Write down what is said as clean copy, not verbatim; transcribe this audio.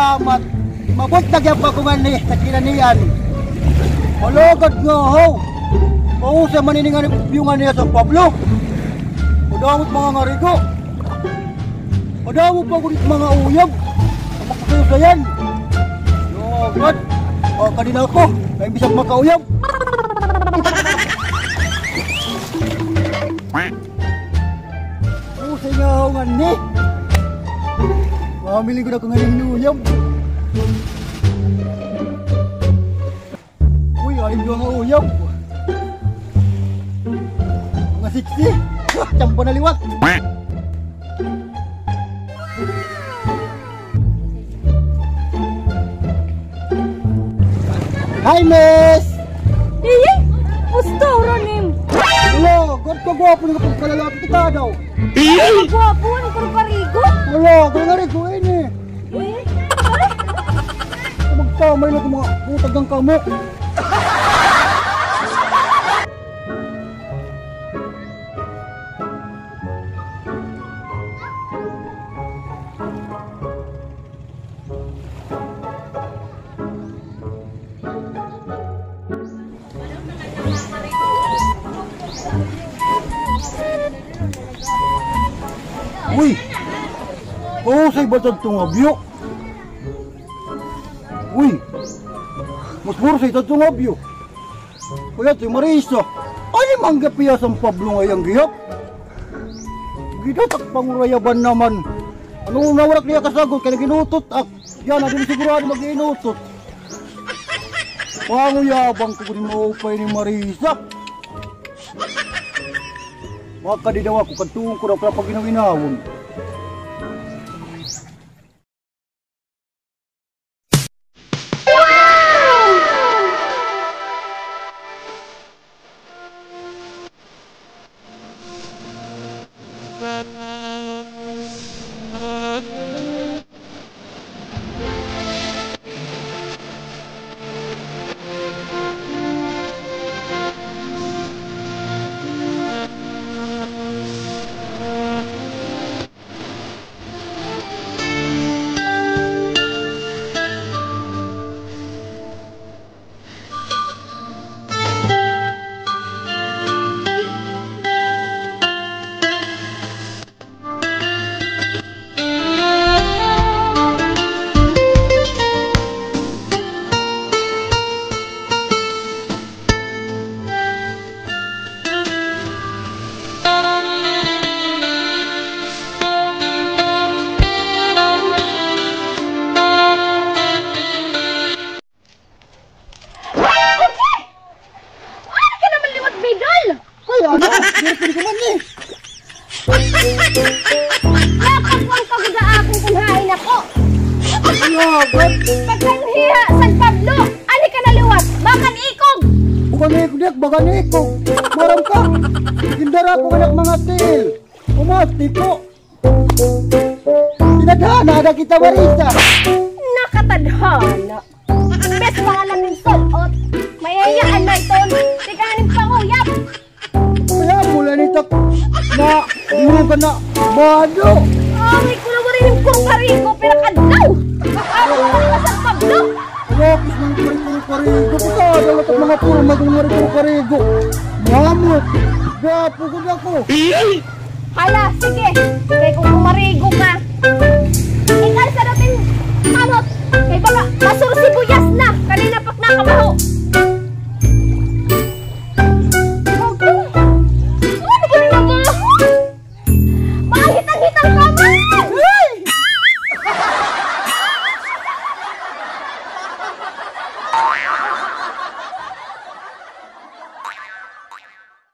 salamat. Mabot na gyud pa ko ni sa kinanian. Malugod nga ho. Oo sa maniningan piyungan niya sa Pablo. Padamot mga ngarigo. Padamot pa ko mga uyab. Makasayo sa yan. Yo, God. Kanina ako. Kaya bisag makauyab. Oo sa nga ho nga ni. Mamili ko na kung nga uyab. Uy, alin ko nga uyab. Mga siksi. Campo na liwat. Hi, miss! Iya? Gusto, Ronim. Wala, God ka gwapo nga pagkalalaki kita daw. Ang gwapo, ang parigo. Wala, kaya nga rin ko ini. Magkamay na itong mga butag ng kamok. Uy! Oo, sa'y batad itong abyo. Uy! Mas puro sa'y itong abyo. Kaya ito'y Marisa. Ano manggapiya sa Pablo ngayang gihap? Gidatak pangurayaban naman. Ano nawarak niya kasagot kaya ginutot ak. Yan, hindi sigurado mag-inutot. Panguyabang ko kung maupay ni Marisa. Makadinaw ako kantuong ko na pala pag ginawinawon. Napagwang pagdaakong kumain ako. Pagkanhiya, San Pablo, ali ka naliwat, bakan ikog. Bukan ikog dik, bakan ikog. Maram ka. Hindara ko anak mga til. Umati ko. Tinadhana ada kita Marisa. Nakatadhana. Bes pangalan ng solot. Mayayaan na ito. Tikanin panguyap. Kaya mula nito na hinugan na bado. Ay, kung naman rin yung kurparigo, pinakadlaw. Ako ka San Pablo. Lapis ng kurparigo. Pagkada lang ang mga purma kung kurparigo. Mamot. Gapo ko na ko. Hala,